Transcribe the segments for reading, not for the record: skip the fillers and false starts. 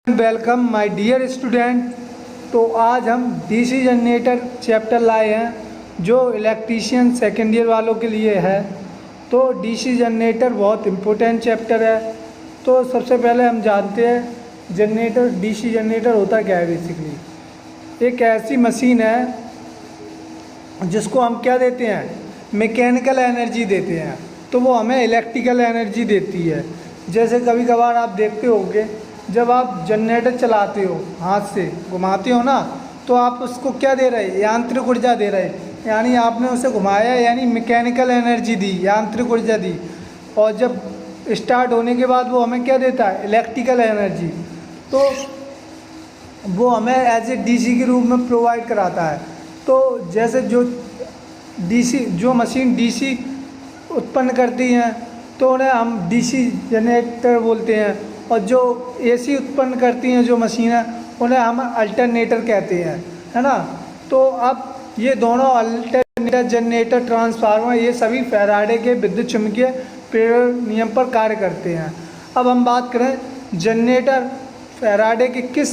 Welcome my dear student. तो आज हम डीसी जनरेटर चैप्टर लाए हैं जो इलेक्ट्रीशियन सेकेंड ईयर वालों के लिए है। तो डीसी जनरेटर बहुत इम्पोर्टेंट चैप्टर है। तो सबसे पहले हम जानते हैं जनरेटर, डीसी जनरेटर होता क्या है। बेसिकली एक ऐसी मशीन है जिसको हम क्या देते हैं, मैकेनिकल एनर्जी देते हैं, तो वो हमें इलेक्ट्रिकल एनर्जी देती है। जैसे कभी कभार आप देखते होंगे जब आप जनरेटर चलाते हो, हाथ से घुमाते हो ना, तो आप उसको क्या दे रहे हैं, यांत्रिक ऊर्जा दे रहे हैं। यानी आपने उसे घुमाया, यानी मैकेनिकल एनर्जी दी, यांत्रिक ऊर्जा दी। और जब स्टार्ट होने के बाद वो हमें क्या देता है, इलेक्ट्रिकल एनर्जी। तो वो हमें एज ए डीसी के रूप में प्रोवाइड कराता है। तो जैसे जो मशीन डीसी उत्पन्न करती हैं तो उन्हें हम डीसी जनरेटर बोलते हैं, और जो एसी उत्पन्न करती हैं जो मशीनें उन्हें हम अल्टरनेटर कहते हैं, है ना। तो अब ये दोनों अल्टरनेटर, जनरेटर, ट्रांसफार्मर, ये सभी फैराडे के विद्युत चुम्बकीय प्रेरण नियम पर कार्य करते हैं। अब हम बात करें जनरेटर फैराडे के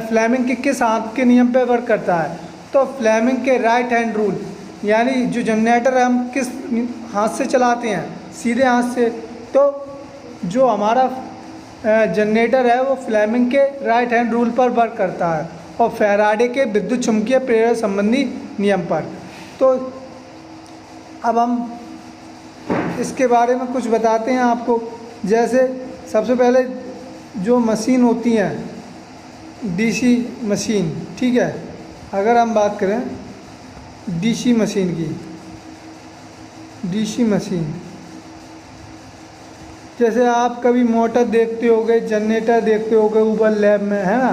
फ्लेमिंग के किस हाथ के नियम पर वर्क करता है। तो फ्लेमिंग के राइट हैंड रूल, यानी जो जनरेटर है हम किस हाथ से चलाते हैं, सीधे हाथ से। तो जो हमारा जनरेटर है वो फ्लेमिंग के राइट हैंड रूल पर वर्क करता है और फैराडे के विद्युत चुम्बकीय प्रेरण संबंधी नियम पर। तो अब हम इसके बारे में कुछ बताते हैं आपको। जैसे सबसे पहले जो मशीन होती हैं डीसी मशीन, ठीक है। अगर हम बात करें डीसी मशीन की, डीसी मशीन जैसे आप कभी मोटर देखते होगे, जनरेटर देखते होगे ऊपर लैब में, है ना।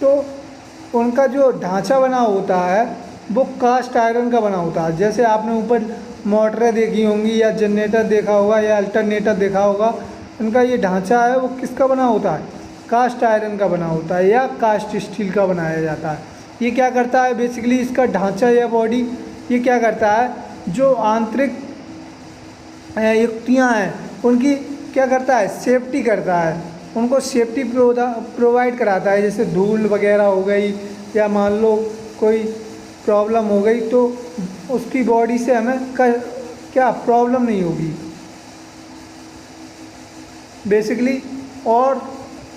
तो उनका जो ढांचा बना होता है वो कास्ट आयरन का बना होता है। जैसे आपने ऊपर मोटरें देखी होंगी या जनरेटर देखा होगा या अल्टरनेटर देखा होगा, उनका ये ढांचा है वो किसका बना होता है, कास्ट आयरन का बना होता है या कास्ट स्टील का बनाया जाता है। ये क्या करता है, बेसिकली इसका ढांचा या बॉडी ये क्या करता है, जो आंतरिक युक्तियाँ हैं उनकी क्या करता है, सेफ्टी करता है, उनको सेफ्टी प्रोवाइड कराता है। जैसे धूल वगैरह हो गई या मान लो कोई प्रॉब्लम हो गई तो उसकी बॉडी से हमें क्या प्रॉब्लम नहीं होगी बेसिकली। और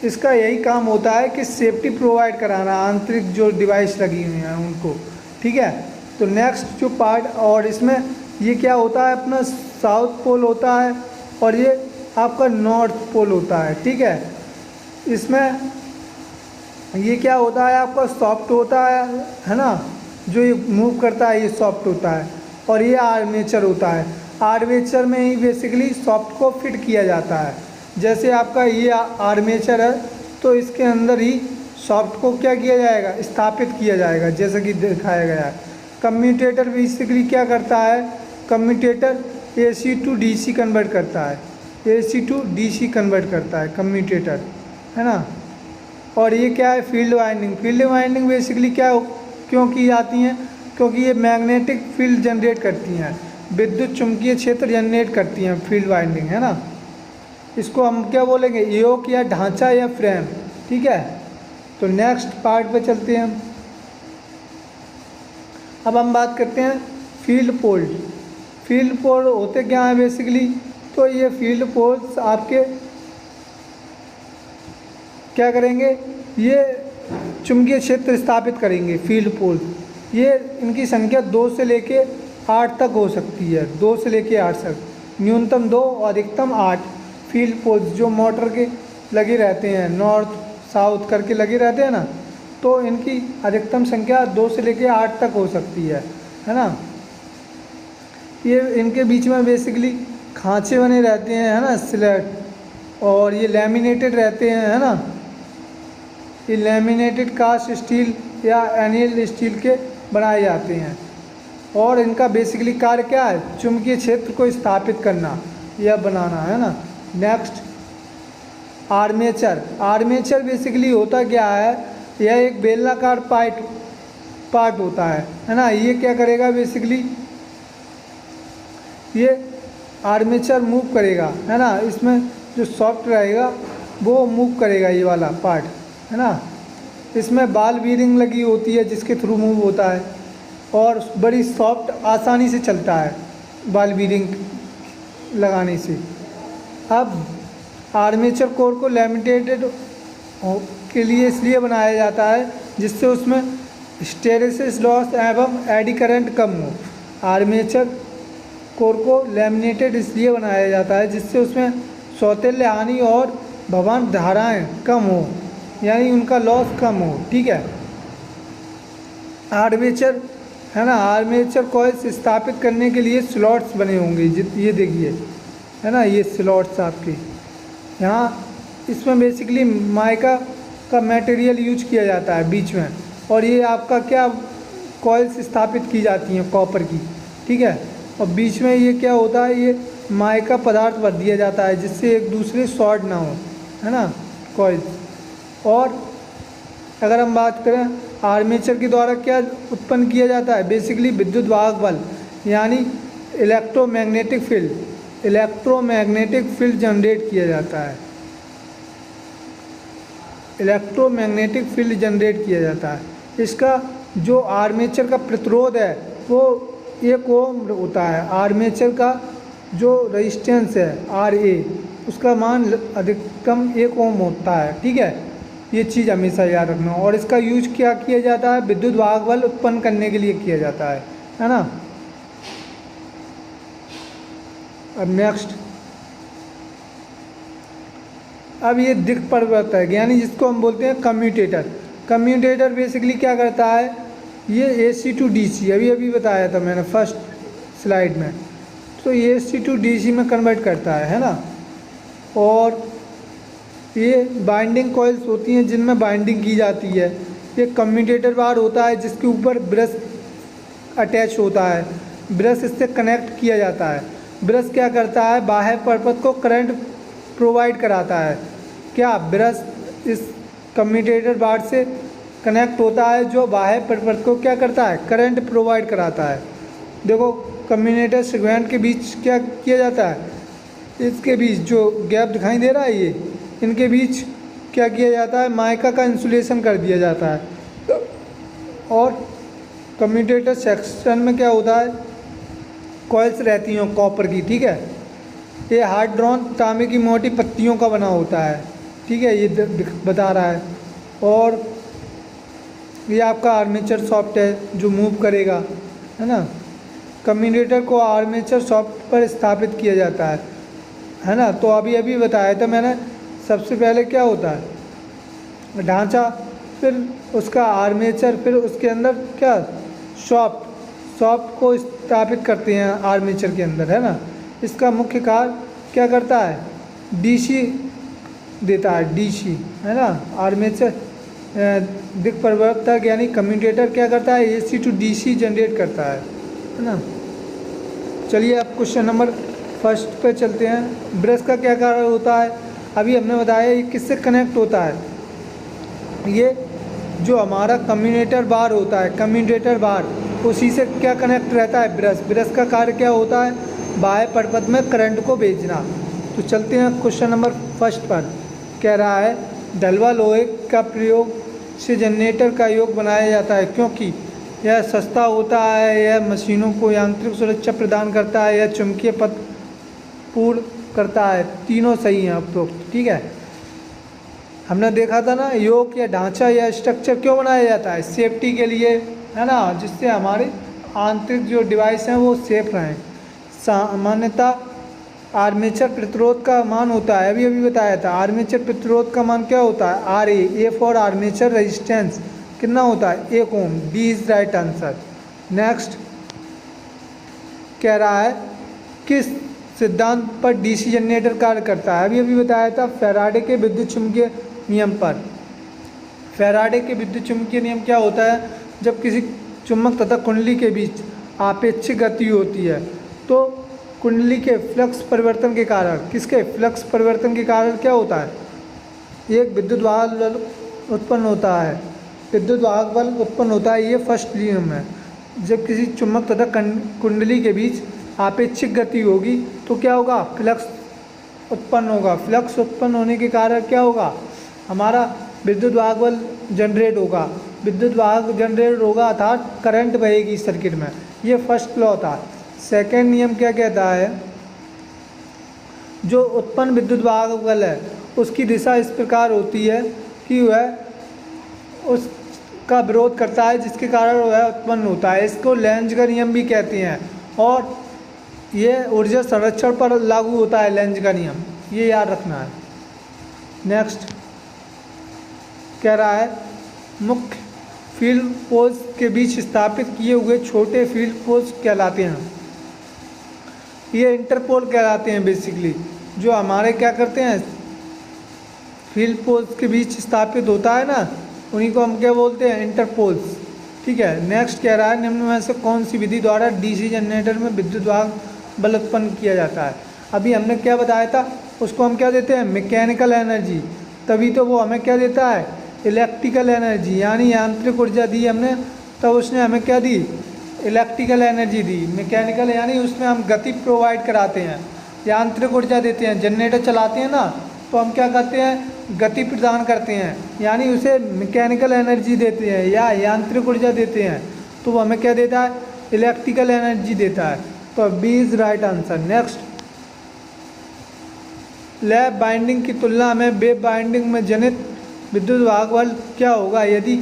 इसका यही काम होता है कि सेफ्टी प्रोवाइड कराना, आंतरिक जो डिवाइस लगी हुई हैं उनको, ठीक है। तो नेक्स्ट जो पार्ट, और इसमें ये क्या होता है, अपना साउथ पोल होता है और ये आपका नॉर्थ पोल होता है, ठीक है। इसमें ये क्या होता है, आपका सॉफ्ट होता है ना, जो ये मूव करता है ये सॉफ्ट होता है, और ये आर्मेचर होता है। आर्मेचर में ही बेसिकली सॉफ्ट को फिट किया जाता है। जैसे आपका ये आर्मेचर है तो इसके अंदर ही सॉफ्ट को क्या किया जाएगा, स्थापित किया जाएगा, जैसे कि दिखाया गया है। कम्यूटेटर बेसिकली क्या करता है, commutator AC to DC convert करता है, AC टू DC कन्वर्ट करता है कम्यूटेटर, है ना। और ये क्या है, field winding. Field winding basically क्या क्यों की जाती हैं, क्योंकि ये मैग्नेटिक फील्ड जनरेट करती हैं, विद्युत चुम्बकीय क्षेत्र जनरेट करती हैं, फील्ड वाइंडिंग, है ना। इसको हम क्या बोलेंगे, योक या ढांचा या फ्रेम, ठीक है। तो नेक्स्ट पार्ट पे चलते हैं हम। अब हम बात करते हैं फील्ड पोल। फील्ड पोल होते क्या हैं बेसिकली, तो ये फील्ड पोल्स आपके क्या करेंगे, ये चुंबकीय क्षेत्र स्थापित करेंगे। फील्ड पोल ये इनकी संख्या 2 से लेके 8 तक हो सकती है, 2 से लेके 8 तक, न्यूनतम 2 और अधिकतम 8 फील्ड पोल्स जो मोटर के लगे रहते हैं, नॉर्थ साउथ करके लगे रहते हैं ना, तो इनकी अधिकतम संख्या 2 से लेके 8 तक हो सकती है ना। ये इनके बीच में बेसिकली खांचे बने रहते हैं, है ना, स्लेट, और ये लैमिनेटेड रहते हैं, है ना। ये लैमिनेटेड कास्ट स्टील या एनियल स्टील के बनाए जाते हैं, और इनका बेसिकली कार्य क्या है, चुंबकीय क्षेत्र को स्थापित करना या बनाना, है ना। Next armature. आर्मेचर बेसिकली होता क्या है, यह एक बेलनाकार पार्ट होता है ना। ये क्या करेगा बेसिकली, ये आर्मेचर मूव करेगा, है ना। इसमें जो सॉफ्ट रहेगा वो मूव करेगा, ये वाला पार्ट है ना। इसमें बॉल बीयरिंग लगी होती है जिसके थ्रू मूव होता है, और बड़ी सॉफ्ट आसानी से चलता है बॉल बीयरिंग लगाने से। अब आर्मेचर कोर को लैमिनेटेड के लिए इसलिए बनाया जाता है जिससे उसमें हिस्टैरिसीस लॉस एवं एडी करंट कम हो। आर्मेचर कोर को लैमिनेटेड इसलिए बनाया जाता है जिससे उसमें सौतेल्य हानि और भवन धाराएं कम हो, यानी उनका लॉस कम हो। ठीक है। आर्मेचर है ना, आर्मेचर कॉइल्स स्थापित करने के लिए स्लॉट्स बने होंगे, ये देखिए है ना, ये स्लॉट्स आपके यहाँ। इसमें बेसिकली माइका का मटेरियल यूज किया जाता है बीच में, और ये आपका क्या कॉइल्स स्थापित की जाती हैं कॉपर की। ठीक है। और बीच में ये क्या होता है, ये माइका पदार्थ भर दिया जाता है जिससे एक दूसरे शॉर्ट ना हो, है ना, कॉइल्स। और अगर हम बात करें आर्मेचर के द्वारा क्या उत्पन्न किया जाता है, बेसिकली विद्युत वाहक बल यानी इलेक्ट्रोमैग्नेटिक फील्ड जनरेट किया जाता है। इलेक्ट्रोमैग्नेटिक फील्ड जनरेट किया जाता है। इसका जो आर्मेचर का प्रतिरोध है वो 1 ओम होता है। आर्मेचर का जो रेजिस्टेंस है RA, उसका मान अधिकतम 1 ओम होता है। ठीक है, ये चीज़ हमेशा याद रखना। और इसका यूज क्या किया जाता है, विद्युत वाहक बल उत्पन्न करने के लिए किया जाता है ना। अब नेक्स्ट, अब ये दिक् परिवर्तक यानी जिसको हम बोलते हैं कम्यूटेटर। कम्यूटेटर बेसिकली क्या करता है, ये AC to DC अभी बताया था मैंने फर्स्ट स्लाइड में, तो ये AC to DC में कन्वर्ट करता है ना। और ये बाइंडिंग कॉइल्स होती हैं जिनमें बाइंडिंग की जाती है। ये कम्यूटेटर बार होता है जिसके ऊपर ब्रश अटैच होता है, ब्रश इससे कनेक्ट किया जाता है। ब्रश क्या करता है, बाह्य परपथ को करंट प्रोवाइड कराता है। क्या ब्रश इस कम्यूटेटर बार से कनेक्ट होता है जो बाह्य परपथ को क्या करता है, करंट प्रोवाइड कराता है। देखो कम्यूटेटर सेगमेंट के बीच क्या किया जाता है, इसके बीच जो गैप दिखाई दे रहा है ये, इनके बीच क्या किया जाता है, माइका का इंसुलेशन कर दिया जाता है। और कम्यूटेटर सेक्शन में क्या होता है, कॉइल्स रहती हैं कॉपर की। ठीक है, ये हार्ड ड्रॉन तांबे की मोटी पत्तियों का बना होता है। ठीक है, ये बता रहा है। और ये आपका आर्मेचर सॉफ्ट है जो मूव करेगा, है ना। कम्यूटेटर को आर्मेचर सॉफ्ट पर स्थापित किया जाता है ना। तो अभी बताया था मैंने, सबसे पहले क्या होता है ढांचा, फिर उसका आर्मेचर, फिर उसके अंदर क्या सॉफ्ट को स्थापित करते हैं आर्मेचर के अंदर, है ना। इसका मुख्य कार्य क्या करता है, DC देता है, DC, है ना। आर्मेचर दिक् परिवर्तक यानी कम्यूटेटर क्या करता है, AC to DC जनरेट करता है ना। चलिए अब क्वेश्चन नंबर फर्स्ट पे चलते हैं। ब्रश का क्या कार्य होता है, अभी हमने बताया ये किससे कनेक्ट होता है। ये जो हमारा कम्यूटेटर बार होता है, कम्यूटेटर बार उसी से क्या कनेक्ट रहता है, ब्रश का कार्य क्या होता है, बाह्य परपथ में करंट को भेजना। तो चलते हैं क्वेश्चन नंबर फर्स्ट पर। कह रहा है ढलवा लोहे का प्रयोग से जनरेटर का योग बनाया जाता है क्योंकि यह सस्ता होता है, यह मशीनों को यांत्रिक सुरक्षा प्रदान करता है, यह चुंबकीय पथ पूर्ण करता है। तीनों सही हैं उपरोक्त। ठीक है, हमने देखा था ना, योग या ढांचा या स्ट्रक्चर क्यों बनाया जाता है, सेफ्टी के लिए, है ना, जिससे हमारे आंतरिक जो डिवाइस हैं वो सेफ रहें। सामान्यतः आर्मेचर प्रतिरोध का मान होता है, अभी बताया था, आर्मेचर प्रतिरोध का मान क्या होता है, RA फॉर आर्मेचर रेजिस्टेंस कितना होता है, 1 ओम। D is right answer. Next कह रहा है किस सिद्धांत पर DC जनरेटर कार्य करता है, अभी बताया था, फैराडे के विद्युत चुम्बकीय नियम पर। फैराडे के विद्युत चुम्बकीय नियम क्या होता है, जब किसी चुम्बक तथा कुंडली के बीच आपेक्षिक गति होती है तो कुंडली के फ्लक्स परिवर्तन के कारण, किसके फ्लक्स परिवर्तन के कारण क्या होता है, एक विद्युत वाहक बल उत्पन्न होता है, विद्युत वाहक बल उत्पन्न होता है। ये फर्स्ट नियम है। जब किसी चुम्बक तथा कुंडली के बीच आपेक्षिक गति होगी तो क्या होगा, फ्लक्स उत्पन्न होगा। फ्लक्स उत्पन्न होने के कारण क्या होगा, हमारा विद्युत वाहक बल जनरेट होगा। विद्युत वाहक जनरेट होगा अर्थात करंट बहेगी सर्किट में। ये फर्स्ट लॉ था। सेकेंड नियम क्या कहता है, जो उत्पन्न विद्युत वाहक बल है उसकी दिशा इस प्रकार होती है कि वह उसका विरोध करता है जिसके कारण वह उत्पन्न होता है। इसको लेंज का नियम भी कहते हैं और ये ऊर्जा संरक्षण पर लागू होता है लेंज का नियम, ये याद रखना है। नेक्स्ट कह रहा है मुख्य फील्ड पोल्स के बीच स्थापित किए हुए छोटे फील्ड पोल्स कहलाते हैं। ये इंटरपोल कहलाते हैं बेसिकली, जो हमारे क्या करते हैं फील्ड पोल्स के बीच स्थापित होता है ना, उन्हीं को हम क्या बोलते हैं, इंटरपोल्स। ठीक है। नेक्स्ट कह रहा है निम्न में से कौन सी विधि द्वारा डीसी जनरेटर में विद्युत वाहक बल उत्पन्न किया जाता है। अभी हमने क्या बताया था, उसको हम क्या देते हैं, मैकेनिकल एनर्जी, तभी तो वो हमें क्या देता है, इलेक्ट्रिकल एनर्जी, यानी यांत्रिक ऊर्जा दी हमने, तब उसने हमें क्या दी, इलेक्ट्रिकल एनर्जी दी। मैकेनिकल यानी उसमें हम गति प्रोवाइड कराते हैं, यांत्रिक ऊर्जा देते हैं। जनरेटर चलाते हैं ना, तो हम क्या करते हैं, गति प्रदान करते हैं, यानी उसे मैकेनिकल एनर्जी देते हैं या यांत्रिक ऊर्जा देते हैं, तो वो हमें क्या देता है, इलेक्ट्रिकल एनर्जी देता है। तो B is right answer. Next, lap binding की तुलना में वेव बाइंडिंग में जनित विद्युत वाहक बल क्या होगा यदि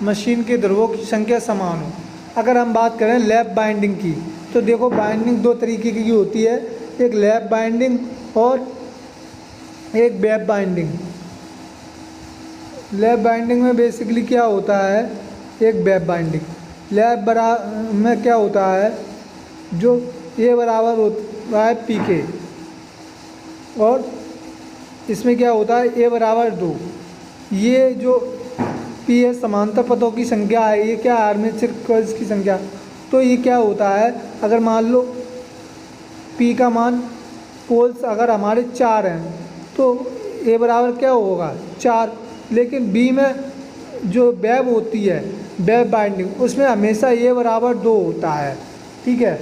मशीन के ध्रुवों की संख्या समान हो। अगर हम बात करें लैप बाइंडिंग की, तो देखो बाइंडिंग दो तरीके की होती है, एक लैप बाइंडिंग और एक वेव बाइंडिंग। लैप बाइंडिंग में बेसिकली क्या होता है, एक वेव बाइंडिंग। लैप में क्या होता है, जो ए बराबर होता है पी के, और इसमें क्या होता है ए बराबर 2। ये जो पी है समांतर पथों की संख्या है, ये क्या आर्मेचर कॉइल्स की संख्या। तो ये क्या होता है, अगर मान लो पी का मान पोल्स अगर हमारे 4 हैं तो ए बराबर क्या होगा 4, लेकिन बी में जो वेव होती है वेव बाइंडिंग, उसमें हमेशा ए बराबर 2 होता है। ठीक है,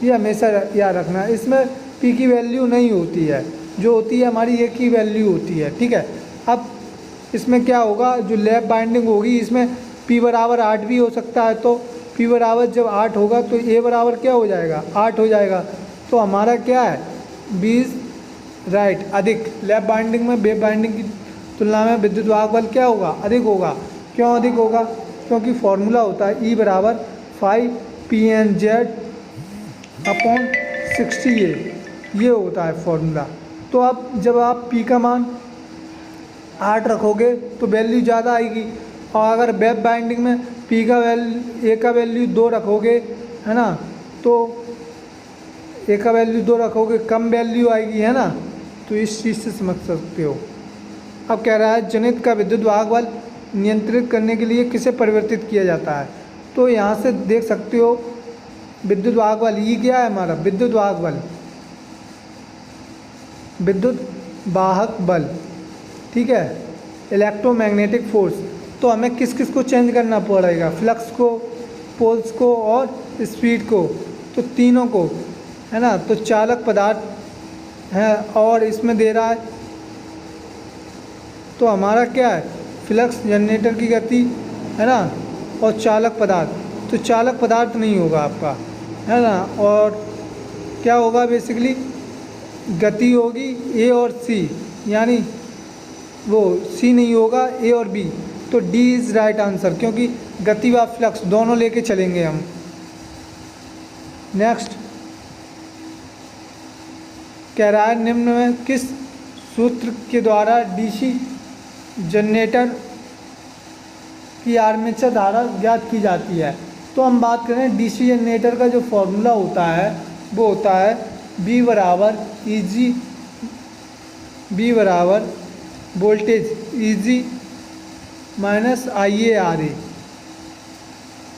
ये हमेशा याद रखना है। इसमें पी की वैल्यू नहीं होती है, जो होती है हमारी ए की वैल्यू होती है। ठीक है। अब इसमें क्या होगा, जो लैप बाइंडिंग होगी इसमें पी बराबर 8 भी हो सकता है, तो पी बराबर जब 8 होगा तो ए बराबर क्या हो जाएगा, 8 हो जाएगा। तो हमारा क्या है, 20 राइट अधिक। लैप बाइंडिंग में वेव बाइंडिंग की तुलना में विद्युत वाहक बल क्या होगा, अधिक होगा। क्यों अधिक होगा, क्योंकि फॉर्मूला होता है ई बराबर 5PNZ/60A, ये होता है फॉर्मूला। तो अब जब आप पी का मान 8 रखोगे तो वैल्यू ज़्यादा आएगी, और अगर वेव बाइंडिंग में पी का वैल्यू ए का वैल्यू 2 रखोगे, है ना, तो ए का वैल्यू 2 रखोगे, कम वैल्यू आएगी, है ना। तो इस चीज़ से समझ सकते हो। अब कह रहा है जनित का विद्युत वाहक बल नियंत्रित करने के लिए किसे परिवर्तित किया जाता है। तो यहाँ से देख सकते हो विद्युत वाहक बल, ये क्या है हमारा विद्युत वाहक बल, विद्युत वाहक बल। ठीक है, इलेक्ट्रोमैग्नेटिक फोर्स। तो हमें किस किस को चेंज करना पड़ेगा, फ्लक्स को, पोल्स को और स्पीड को, तो तीनों को, है ना। तो चालक पदार्थ है और इसमें दे रहा है, तो हमारा क्या है, फ्लक्स, जनरेटर की गति, है ना, और चालक पदार्थ। तो चालक पदार्थ नहीं होगा आपका, है ना, और क्या होगा बेसिकली गति होगी ए और सी, यानी वो सी नहीं होगा, ए और बी। तो डी इज़ राइट आंसर, क्योंकि गति व फ्लक्स दोनों लेके चलेंगे हम। नेक्स्ट कह रहा है निम्न में किस सूत्र के द्वारा डीसी जनरेटर की आर्मेचर धारा ज्ञात की जाती है। तो हम बात करें डीसी जनरेटर का जो फॉर्मूला होता है वो होता है बी बराबर ईजी, बी बराबर voltage easy minus IA/RA।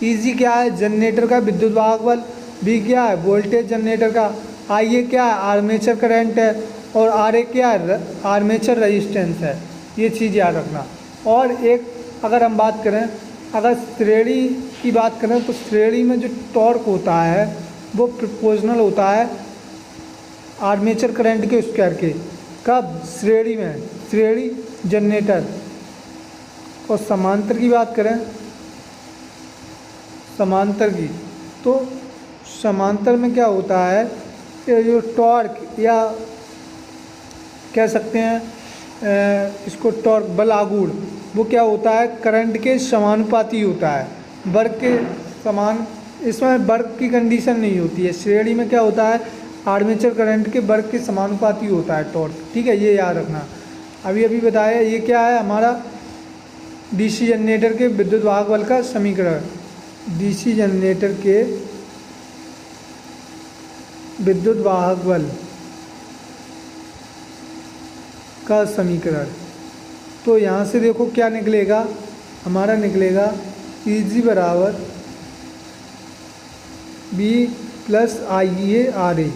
Easy क्या है, जनरेटर का विद्युत वाहक बल, बी क्या है, वोल्टेज जनरेटर का, IA क्या है, आर्मेचर करंट है, और RA क्या है, आर्मेचर रेजिस्टेंस है। ये चीज़ याद रखना। और एक अगर हम बात करें, अगर श्रेणी की बात करें तो श्रेणी में जो टॉर्क होता है वो प्रोपोर्शनल होता है आर्मेचर करंट के स्क्वायर के। कब? श्रेणी में, श्रेणी जनरेटर। और समांतर की बात करें, समांतर की, तो समांतर में क्या होता है, ये जो टॉर्क या कह सकते हैं इसको टॉर्क बल आघूर्ण, वो क्या होता है, करंट के समानुपाती होता है, वर्ग के समान। इसमें वर्ग की कंडीशन नहीं होती है। श्रेणी में क्या होता है, आर्मेचर करंट के वर्ग के समानुपाती होता है टॉर्क, ठीक है, ये याद रखना। अभी अभी बताया, ये क्या है हमारा डीसी जनरेटर के विद्युत वाहक बल का समीकरण। डीसी जनरेटर के विद्युत वाहक बल का समीकरण। तो यहाँ से देखो क्या निकलेगा, हमारा निकलेगा Eg बराबर B प्लस IA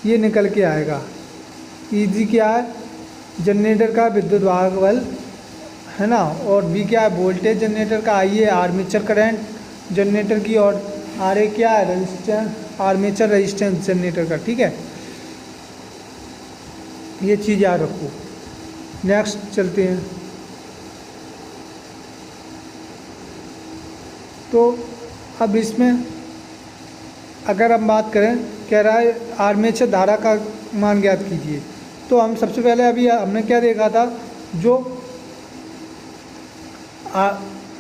ये निकल के आएगा। Eg क्या है, जनरेटर का विद्युत वाहक बल है ना, और B क्या है, वोल्टेज जनरेटर का, IA आर्मेचर करंट जनरेटर की, और RA क्या है, रेजिस्टेंस, आर्मेचर रेजिस्टेंस जनरेटर का, ठीक है। ये चीज़ याद रखो। नेक्स्ट चलते हैं। तो अब इसमें अगर हम बात करें, कह रहा है आर्मेचर धारा का मान ज्ञात कीजिए। तो हम सबसे पहले अभी हमने क्या देखा था, जो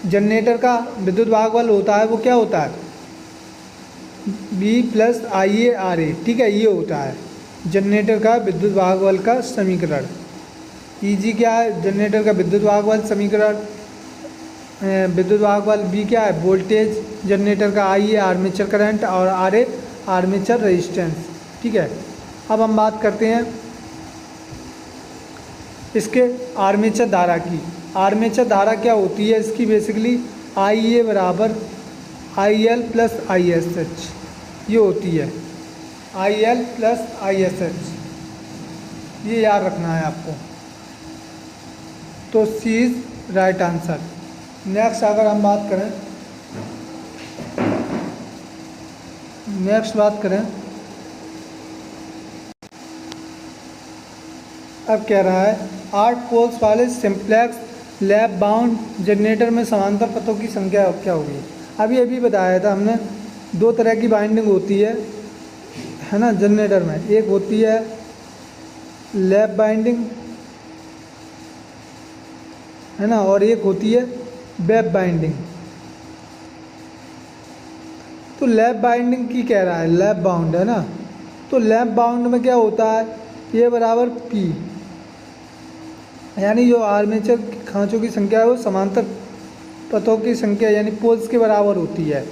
जनरेटर का विद्युत वाहक बल होता है वो क्या होता है, B प्लस IA, ठीक है, ये होता है जनरेटर का विद्युत वाहक बल का समीकरण। Eg क्या है, जनरेटर का विद्युत वाहक बल समीकरण, विद्युत वाहक बल B क्या है, वोल्टेज जनरेटर का, IA आर्मेचर करंट, और RA आर्मेचर रेजिस्टेंस, ठीक है। अब हम बात करते हैं इसके आर्मेचर धारा की। आर्मेचर धारा क्या होती है इसकी, बेसिकली IA बराबर IL प्लस ISH, ये होती है IL प्लस ISH, ये याद रखना है आपको। तो सी इज राइट आंसर। नेक्स्ट अगर हम बात करें, नेक्स्ट बात करें, अब कह रहा है 8 पोल्स वाले सिंप्लेक्स लैप बाउंड जनरेटर में समांतर पथों की संख्या क्या होगी। अभी अभी बताया था हमने, दो तरह की बाइंडिंग होती है ना जनरेटर में। एक होती है लैप बाइंडिंग, है ना, और एक होती है वेब बाइंडिंग। तो लैप बाइंडिंग की कह रहा है, लैप बाउंड है ना, तो लैप बाउंड में क्या होता है, ए बराबर P, यानी जो आर्मेचर खांचों की संख्या है वो समांतर पथों की संख्या यानी पोल्स के बराबर होती है,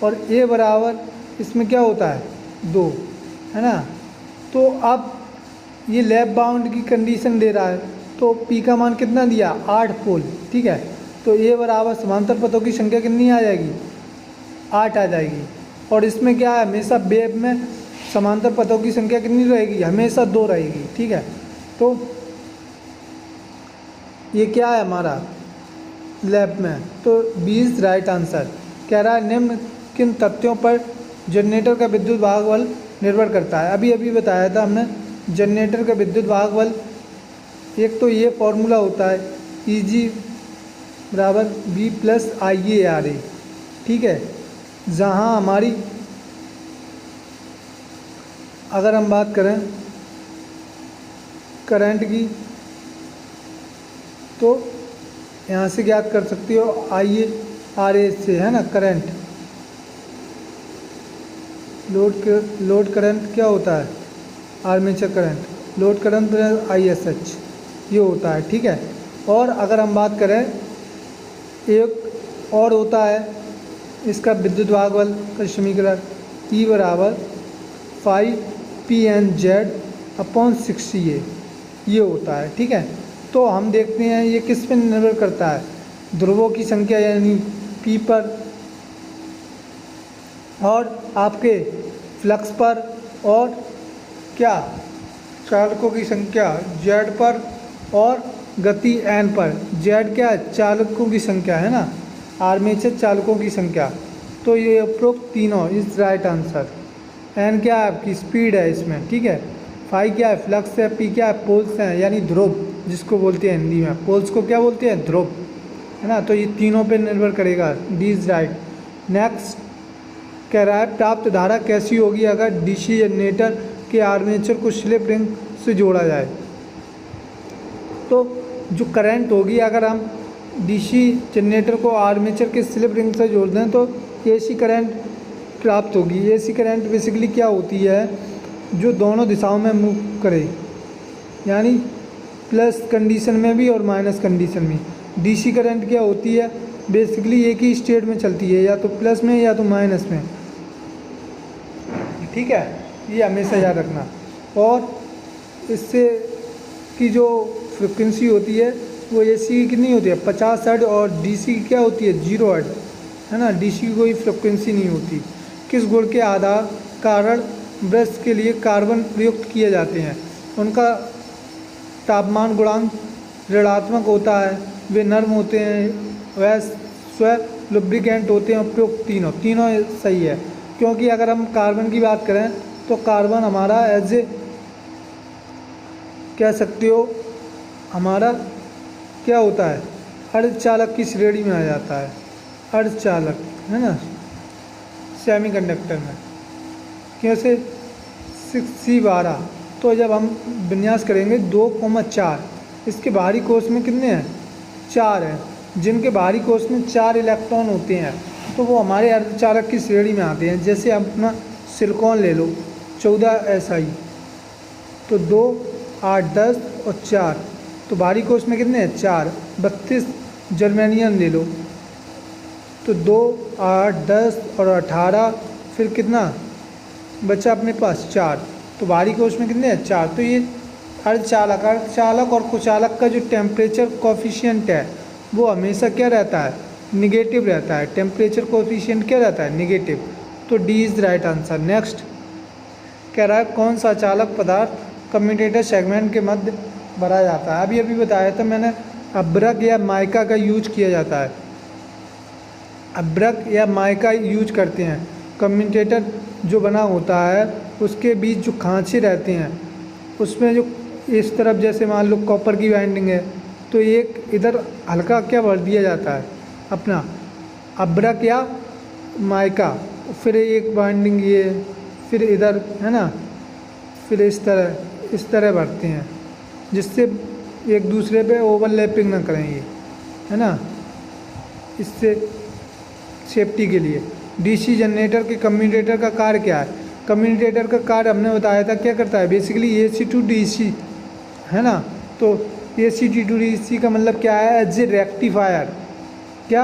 और ए बराबर इसमें क्या होता है 2, है ना। तो अब ये लैप बाउंड की कंडीशन दे रहा है, तो P का मान कितना दिया, 8 पोल, ठीक है। तो ए बराबर समांतर पथों की संख्या कितनी आ जाएगी, 8 आ जाएगी। और इसमें क्या है, हमेशा वेब में समांतर पथों की संख्या कितनी रहेगी, हमेशा 2 रहेगी, ठीक है। तो ये क्या है हमारा लैब में, तो 20 राइट आंसर। कह रहा है निम्न किन तथ्यों पर जनरेटर का विद्युत वाहक बल निर्भर करता है। अभी अभी बताया था हमने जनरेटर का विद्युत वाहक बल, एक तो ये फॉर्मूला होता है Eg बराबर B प्लस IA, ठीक है। जहाँ हमारी अगर हम बात करें करंट की, तो यहाँ से ज्ञात कर सकती हो IA से, है ना, करंट, लोड करंट क्या होता है, armature current, load current ISH ये होता है, ठीक है। और अगर हम बात करें एक और होता है इसका विद्युत वाहक बल का समीकरण, E बराबर 5PNZ/60A ये होता है, ठीक है। तो हम देखते हैं ये किस पर निर्भर करता है, ध्रुवों की संख्या यानी P पर, और आपके फ्लक्स पर, और क्या चालकों की संख्या Z पर, और गति N पर। Z क्या है, चालकों की संख्या, है ना, आर्मेचर चालकों की संख्या। तो ये उपरोक्त तीनों इज राइट आंसर। N क्या है, आपकी स्पीड है इसमें, ठीक है। फाई क्या है, फ्लक्स है, पी क्या है, पोल्स हैं, यानी ध्रुव जिसको बोलते हैं हिंदी में, पोल्स को क्या बोलते हैं, ध्रुव, है ना। तो ये तीनों पे निर्भर करेगा, डी इज राइट। नेक्स्ट कह रहा है प्राप्त धारा कैसी होगी अगर डीसी जनरेटर के आर्मेचर को स्लिप रिंग से जोड़ा जाए। तो जो करंट होगी अगर हम डीसी जनरेटर को आर्मेचर के स्लिप रिंग से जोड़ दें तो एसी करंट प्राप्त होगी। एसी करंट बेसिकली क्या होती है, जो दोनों दिशाओं में मूव करे, यानी प्लस कंडीशन में भी और माइनस कंडीशन में। डीसी करंट क्या होती है, बेसिकली एक ही स्टेट में चलती है, या तो प्लस में या तो माइनस में, ठीक है, ये हमेशा याद रखना। और इससे की जो फ्रिक्वेंसी होती है वो एसी की कितनी होती है, 50 हर्ट्ज, और डीसी की क्या होती है, 0 हर्ट्ज, है ना। डीसी की कोई फ्रिक्वेंसी नहीं होती। किस गुण के आधार कारण ब्रश के लिए कार्बन प्रयुक्त किए जाते हैं, उनका तापमान गुणांक ऋणात्मक होता है, वे नर्म होते हैं, वह स्व लुब्रिकेंट होते हैं, उपयुक्त तीनों सही है। क्योंकि अगर हम कार्बन की बात करें तो कार्बन हमारा एज ए कह सकते हो हमारा क्या होता है, अर्धचालक की श्रेणी में आ जाता है, अर्धचालक, है ना, सेमीकंडक्टर में। कैसे 6C12। तो जब हम विन्यास करेंगे 2,4, इसके बाहरी कोष में कितने हैं, 4 हैं, जिनके बाहरी कोष में 4 इलेक्ट्रॉन होते हैं, तो वो हमारे अर्धचालक की श्रेणी में आते हैं। जैसे अपना सिलिकॉन ले लो 14Si, तो 2, 8, 10 और 4, तो बाहरी कोष में कितने हैं, 4। 32 जर्मेनियम ले लो, तो 2, 8, 10 और 18, फिर कितना बचा अपने पास, 4, तो बाहरी कोष में कितने हैं, 4। तो ये अर्धचालक और कुचालक का जो टेम्परेचर कोफिशिएंट है वो हमेशा क्या रहता है, निगेटिव रहता है। टेम्परेचर कोफिशिएंट क्या रहता है, निगेटिव। तो D is right answer. Next कह रहा है कौन सा चालक पदार्थ कम्यूटेटर सेगमेंट के मध्य भरा जाता है। अभी बताया था मैंने, अब्रक या माइका का यूज किया जाता है, अब्रक या माइका यूज करते हैं। कम्यूटेटर जो बना होता है उसके बीच जो खांचे रहते हैं उसमें जो इस तरफ, जैसे मान लो कॉपर की वाइंडिंग है, तो एक इधर हल्का क्या भर दिया जाता है अपना अब्रक या माइका, फिर एक वाइंडिंग ये, फिर इधर, है ना, फिर इस तरह भरते हैं जिससे एक दूसरे पे ओवरलैपिंग ना करें ये, है ना, इससे सेफ्टी के लिए। डीसी जनरेटर के कम्यूटेटर का कार्य क्या है। कम्यूटेटर का कार्य हमने बताया था क्या करता है, बेसिकली AC टू DC, है ना। तो AC टू DC का मतलब क्या है, एज ए रेक्टिफायर, क्या,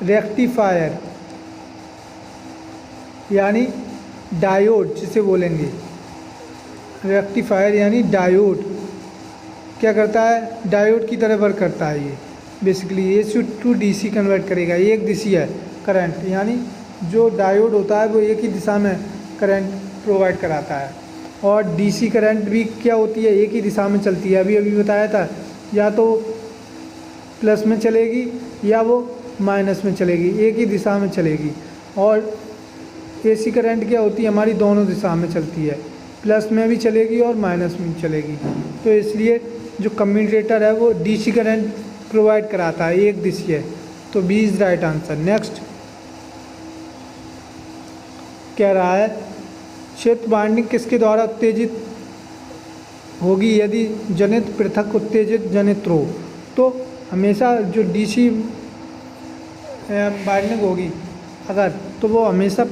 रेक्टिफायर यानी डायोड जिसे बोलेंगे, रेक्टिफायर यानी डायोड क्या करता है, डायोड की तरह वर्क करता है ये। Basically AC to DC convert करेगा, एक दिशा है करंट, यानी जो डायोड होता है वो एक ही दिशा में करंट प्रोवाइड कराता है। और DC करंट भी क्या होती है, एक ही दिशा में चलती है। अभी बताया था, या तो प्लस में चलेगी या वो माइनस में चलेगी, एक ही दिशा में चलेगी। और AC करंट क्या होती है, हमारी दोनों दिशा में चलती है, प्लस में भी चलेगी और माइनस में चलेगी। तो इसलिए जो कम्यूटेटर है वो DC करंट प्रोवाइड कराता है, एक दिशा है। तो B is right answer. Next कह रहा है क्षेत्र बाइंडिंग किसके द्वारा उत्तेजित होगी यदि जनित पृथक उत्तेजित जनित्र हो। तो हमेशा जो DC बाइंडिंग होगी अगर, तो वो हमेशा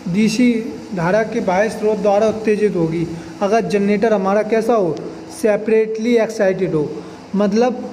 DC धारा के बाह्य स्रोत द्वारा उत्तेजित होगी। अगर जनरेटर हमारा कैसा हो, सेपरेटली एक्साइटेड हो, मतलब